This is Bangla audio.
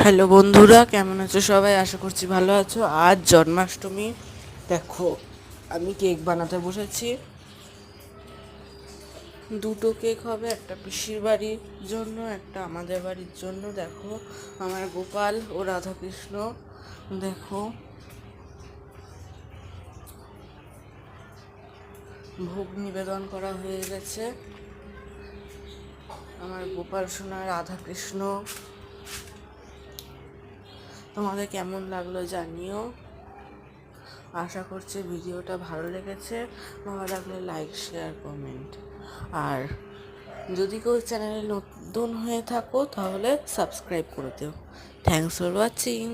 হ্যালো বন্ধুরা, কেমন আছো সবাই? আশা করছি ভালো আছো। আজ জন্মাষ্টমী। দেখো, আমি কেক বানাতে বসেছি। দুটো কেক হবে, একটা পিসির বাড়ির জন্য, একটা আমাদের বাড়ির জন্য। দেখো, আমার গোপাল ও রাধাকৃষ্ণ। দেখো, ভোগ নিবেদন করা হয়ে গেছে। আমার গোপাল সোনা, রাধাকৃষ্ণ। তোমাদের কেমন লাগলো জানিও। আশা করছি ভিডিওটা ভালো লেগেছে। ভালো লাগলে লাইক, শেয়ার, কমেন্ট। আর যদি কেউ চ্যানেলে নতুন হয়ে থাকো তাহলে সাবস্ক্রাইব করে দিও। Thanks for watching.